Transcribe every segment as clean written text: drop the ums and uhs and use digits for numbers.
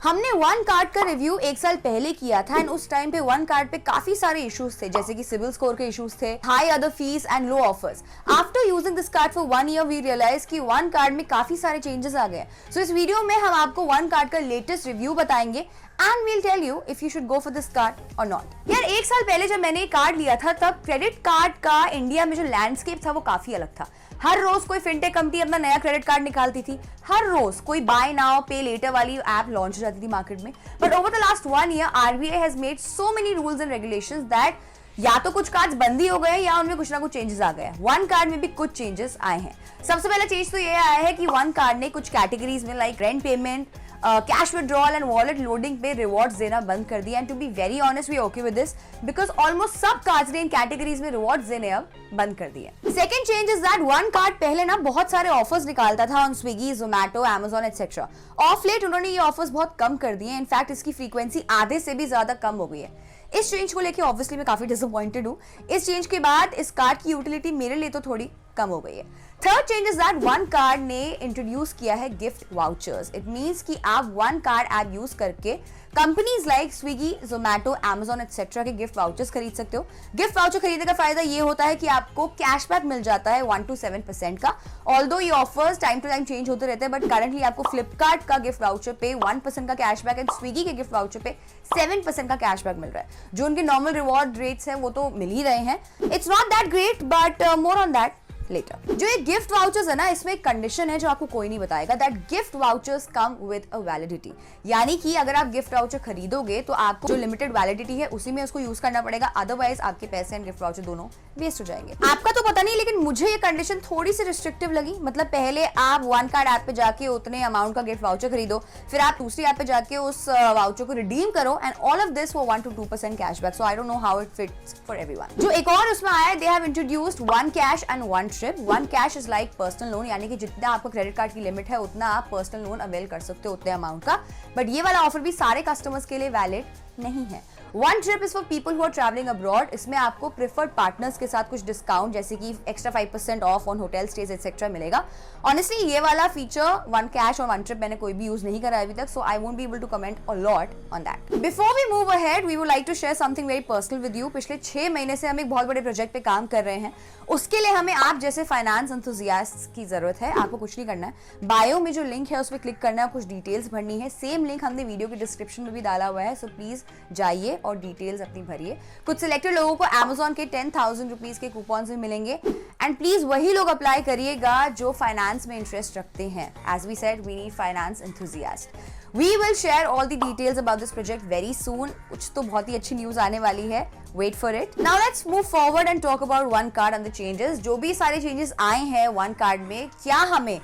हमने one Card का review एक साल पहले किया था एंड उस टाइम पे वन कार्ड पे काफी सारे इश्यूज थे, जैसे कि सिविल स्कोर के इश्यूज थे, high other fees and low offers. After using this card for 1 year we realise कि वन कार्ड में काफी सारे चेंजेस आ गए। सो इस वीडियो में हम आपको वन कार्ड का लेटेस्ट रिव्यू बताएंगे and we'll tell you if you should go for this card और नॉट। यार एक साल पहले जब मैंने कार्ड लिया था तब क्रेडिट कार्ड का इंडिया में जो लैंडस्केप था वो काफी अलग था। हर रोज कोई फिनटेक कंपनी अपना नया क्रेडिट कार्ड निकालती थी, हर रोज कोई बाय नाउ पे लेटर वाली ऐप लॉन्च हो जाती थी मार्केट में। But over the last 1 year RBI has made so many rules and regulations that या तो कुछ कार्ड बंद ही हो गए या उनमें कुछ ना कुछ चेंजेस आ गए। वन कार्ड में भी कुछ चेंजेस आए हैं। सबसे पहला चेंज तो ये आया है कि वन कार्ड ने कुछ कैटेगरीज में like rent payment, cash withdrawal and wallet loading पे रिवॉर्ड्स देना बंद कर दिया। And to be very honest we okay with this because almost सब कार्ड्स ने इन कैटेगरीज में रिवॉर्ड्स देने अब बंद कर दिए। Second change is that One Card पहले ना बहुत सारे ऑफर्स निकालता था on Swiggy, Zomato, Amazon etcetera. Of late उन्होंने ये ऑफर्स बहुत कम कर दिए। इनफैक्ट इसकी फ्रीक्वेंसी आधे से भी ज्यादा कम हो गई है। इस चेंज को लेके ऑब्वियसली मैं काफी डिसअपॉइंटेड हूँ। इस चेंज के बाद इस कार्ड की यूटिलिटी मेरे लिए तो थोड़ी कम हो गई है। Third change is that One card ने इंट्रोड्यूस किया है गिफ्ट वाउचर्स। इट मींस कि आप वन कार्ड ऐप यूज करके companies like Swiggy, Zomato, Amazon etcetera के गिफ्ट वाउचर्स खरीद सकते हो। गिफ्ट वाउचर खरीदने का फायदा ये होता है कि आपको कैशबैक मिल जाता है 1 to 7% का। ऑल्दो ये offers time to time change होते रहते हैं, बट करंटली आपको फ्लिपकार्ट का गिफ्ट वाउचर पे 1% का कैशबैक एंड स्विगी के गिफ्ट वाउचर पे 7% का कैशबैक मिल रहा है। जो उनके नॉर्मल रिवॉर्ड रेट्स हैं वो तो मिल ही रहे हैं। It's not that great but more on that later. जो ये गिफ्ट वाउचर्स है ना, इसमें एक कंडीशन है जो आपको कोई नहीं बताएगा, that gift vouchers come with a validity. यानी कि अगर आप गिफ्ट वाउचर खरीदोगे तो आपको जो लिमिटेड वैलिडिटी है उसी में उसको यूज करना पड़ेगा, अदरवाइज आपके पैसे एंड गिफ्ट वाउचर दोनों वेस्ट हो जाएंगे। आपका तो पता नहीं, लेकिन मुझे ये कंडीशन थोड़ी सी रिस्ट्रिक्टिव लगी। मतलब पहले आप वन कार्ड ऐप पे जाके उतने अमाउंट का गिफ्ट वाउचर खरीदो, फिर आप दूसरी ऐप पे जाके उस वाउचर को रिडीम करो and all of this for 1 to 2% cashback. So I don't know how it fits for everyone. जो एक और उसमें आया, they have introduced one cash and one trip. One cash is like personal loan, यानी कि जितना आपका क्रेडिट कार्ड की लिमिट है उतना आप पर्सनल लोन अवेल कर सकते हो उतने अमाउंट का। बट ये वाला ऑफर भी सारे कस्टमर्स के लिए वैलिड नहीं है। One Trip is for people who are travelling abroad. इसमें आपको प्रेफर्ड पार्टनर्स के साथ कुछ डिस्काउंट जैसे कि extra 5% off on hotel stays etcetera मिलेगा। ऑनेस्टली ये वाला फीचर वन कैश और वन ट्रिप मैंने कोई भी यूज नहीं करा अभी तक, so I won't be able to comment a lot on that. Before we move ahead we would like to share something very personal with you. पिछले 6 महीने से हम एक बहुत बड़े प्रोजेक्ट पे काम कर रहे हैं। उसके लिए हमें आप जैसे फाइनेंस एंथुसियास्ट की जरूरत है। आपको कुछ नहीं करना है, बायो में जो लिंक है उस पर क्लिक करना है, कुछ डिटेल्स भरनी है। सेम लिंक हमने वीडियो के डिस्क्रिप्शन में भी डाला हुआ है, सो प्लीज जाइए और डिटेल्स अपनी भरिए। कुछ सिलेक्टेड लोगों को Amazon के 10,000 रुपीज के कूपन भी मिलेंगे एंड प्लीज वही लोग अप्लाई करिएगा जो फाइनेंस में इंटरेस्ट रखते हैं। As we said we need finance enthusiast. We will share all the details about this project very soon. कुछ तो बहुत ही अच्छी न्यूज आने वाली है, wait for it. Now let's move forward and talk about one card and the changes. जो भी सारे changes आए हैं वन कार्ड में, क्या हमें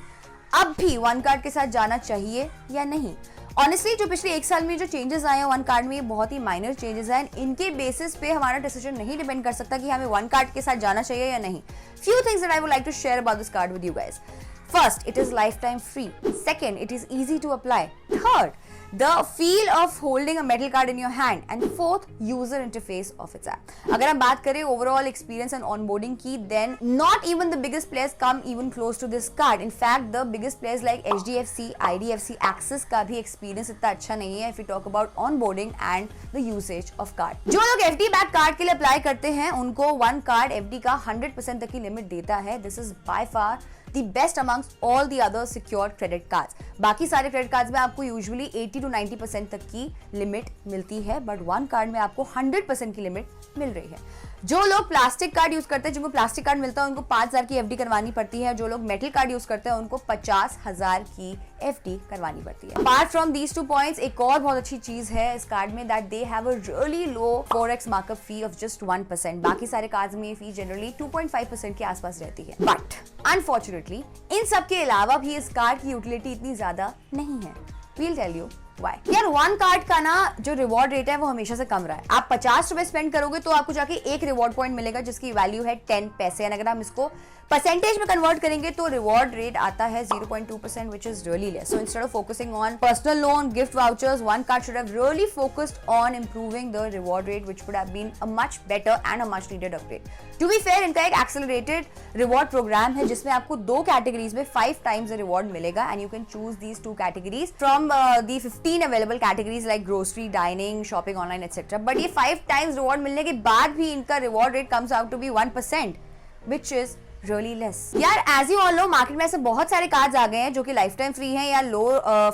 अब भी वन कार्ड के साथ जाना चाहिए या नहीं? ऑनेस्टली जो पिछले 1 साल में जो चेंजेस आए हैं वन कार्ड में, ये बहुत ही माइनर चेंजेस हैं। इनके बेसिस पे हमारा डिसीजन नहीं डिपेंड कर सकता कि हमें वन कार्ड के साथ जाना चाहिए या नहीं। Few things that I would like to share about this card with you guys. First, it is lifetime free. Second, it is easy to apply. Third, the feel of holding a metal card in your hand. And fourth, user interface of its app. अगर हम बात करें overall experience and onboarding की, then not even the biggest players come even close to this card. In fact, the biggest players like HDFC, IDFC, Axis का भी experience इतना अच्छा नहीं है if we talk about onboarding and the usage of card. जो लोग FD back card के लिए अप्लाई करते हैं उनको वन कार्ड FD का 100% तक की लिमिट देता है। This is by far the best amongst all the other secured credit cards. बाकी सारे क्रेडिट कार्ड्स में आपको यूजुअली 80 to 90% तक की लिमिट मिलती है, बट वन कार्ड में आपको 100% की लिमिट मिल रही है। जो लोग प्लास्टिक कार्ड यूज करते हैं, जिनको प्लास्टिक कार्ड मिलता है उनको 5,000 की एफडी करवानी पड़ती है। जो लोग मेटल कार्ड यूज करते हैं उनको 50,000 की एफडी करवानी पड़ती है। अपार्ट फ्रॉम दीज 2 पॉइंट्स, एक और बहुत अच्छी चीज है इस कार्ड में, that they have a really low forex markup fee of just 1%। बाकी सारे कार्ड्स में ये फी जनरली 2.5% के आसपास रहती है। बट अनफॉर्चुनेटली इन सब के अलावा भी इस कार्ड की यूटिलिटी इतनी ज्यादा नहीं है। We'll tell you Why? यार वन कार्ड का ना जो रिवॉर्ड रेट है वो हमेशा से कम रहा है। आप 50 रुपए स्पेंड करोगे तो आपको जाके एक रिवॉर्ड पॉइंट मिलेगा जिसकी वैल्यू है 10 पैसे। अगर हम इसको परसेंटेज में कन्वर्ट करेंगे तो रिवॉर्ड रेट आता है 0.2%, which is really less. So instead of focusing on personal loan, gift vouchers, one card should have really focused on improving the reward rate, which would have been a much better and a much needed upgrade. To be fair, इनका एक accelerated reward program है जिसमें आपको 2 categories में 5 times the reward मिलेगा, and you can choose these 2 categories from the 15 available categories like grocery, dining, shopping online, etc. But ये 5 times reward मिलने के बाद भी इनका reward rate comes out to be 1%, which is really less. यार as you all know, market में ऐसे बहुत सारे कार्ड्स आ गए हैं जो कि लाइफ टाइम फ्री हैं या लो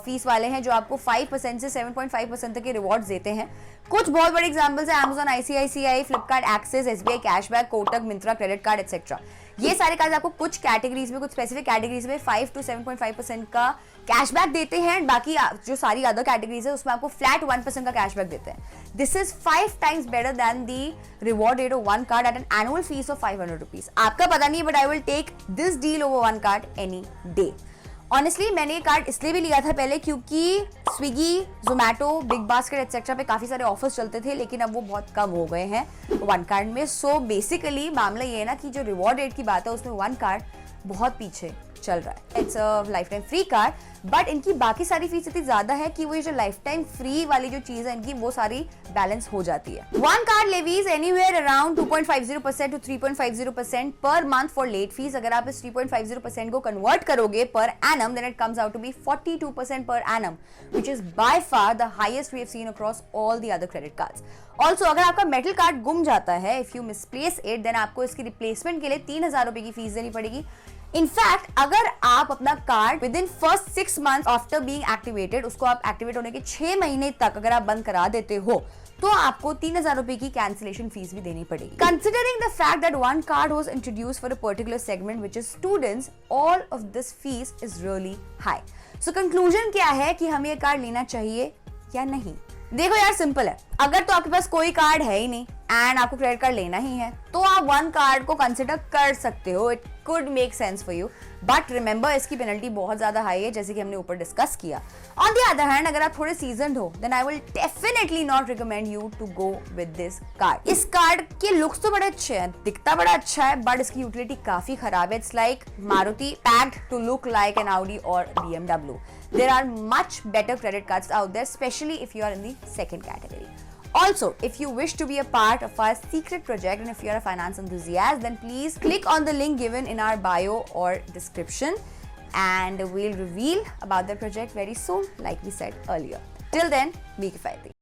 फीस वाले हैं, जो आपको 5% से 7.5% तक के रिवॉर्ड्स देते हैं. कुछ बहुत बड़े एग्जांपल्स हैं Amazon, ICICI, Flipkart, axis, SBI cashback, Kotak, Myntra, credit card etcetera. ये सारे कार्ड आपको कुछ कैटेगरीज में, कुछ स्पेसिफिक कैटेगरीज में 5 to 7.5% का कैशबैक देते हैं. बाकी जो सारी अदर कैटेगरीज है उसमें आपको फ्लैट 1% का कैशबैक देते हैं. This is 5 times better than the reward rate of one card at an annual fees of 500 rupees. आपका पता नहीं, but I will take this deal over one card any day. Honestly मैंने ये card इसलिए भी लिया था पहले क्योंकि Swiggy, Zomato, big basket etcetera पे काफी सारे ऑफर्स चलते थे, लेकिन अब वो बहुत कम हो गए हैं वन कार्ड में. सो बेसिकली मामला ये है ना कि जो रिवॉर्ड रेट की बात है उसमें वन कार्ड बहुत पीछे चल रहा है. It's a life time free card, but इनकी बाकी सारी फीस इतनी ज्यादा है कि वो जो लाइफ टाइम फ्री वाली जो चीज है इनकी वो सारी बैलेंस हो जाती है. One card levies anywhere around 2.50% to 3.50% per month for late fees. अगर आप इस 3.50% को कन्वर्ट करोगे per annum, then it comes out to be 42% per annum, which is by far the highest we have seen across all the other credit cards. Also अगर आपका metal card गुम जाता है, if you misplace it, then आपको इसकी replacement के लिए 3,000 रुपए की फीस देनी पड़ेगी. इनफैक्ट अगर आप अपना card with in first 6 months after being activated, उसको आप एक्टिवेट होने के 6 महीने तक अगर आप बंद करा देते हो तो आपको 3,000 रुपए की कैंसिलेशन फीस भी देनी पड़ेगी. Considering the fact that One card was introduced for a particular segment which is students, all of this fees is really high. So conclusion क्या है कि हमें ये कार्ड लेना चाहिए या नहीं? देखो यार, सिंपल है. अगर तो आपके पास कोई कार्ड है ही नहीं एंड आपको क्रेडिट कार्ड लेना ही है तो आप वन कार्ड को कंसिडर कर सकते हो. It could make sense for you, but remember इसकी पेनल्टी बहुत ज्यादा हाई है, जैसे कि हमने ऊपर डिस्कस किया. ऑन द अदर हैंड, अगर आप थोड़े सीजन्ड हो, then I will definitely not recommend you to go with this card. इस कार्ड के लुक्स तो बड़े अच्छे हैं, दिखता बड़ा अच्छा है, बट इसकी यूटिलिटी काफी खराब है. It's like Maruti packed to look like an Audi or BMW. There are much better credit cards out there, especially if you are in the second category. Also, if you wish to be a part of our secret project and if you are a finance enthusiast, then please click on the link given in our bio or description and we'll reveal about the project very soon, like we said earlier. Till then, be kifaiti.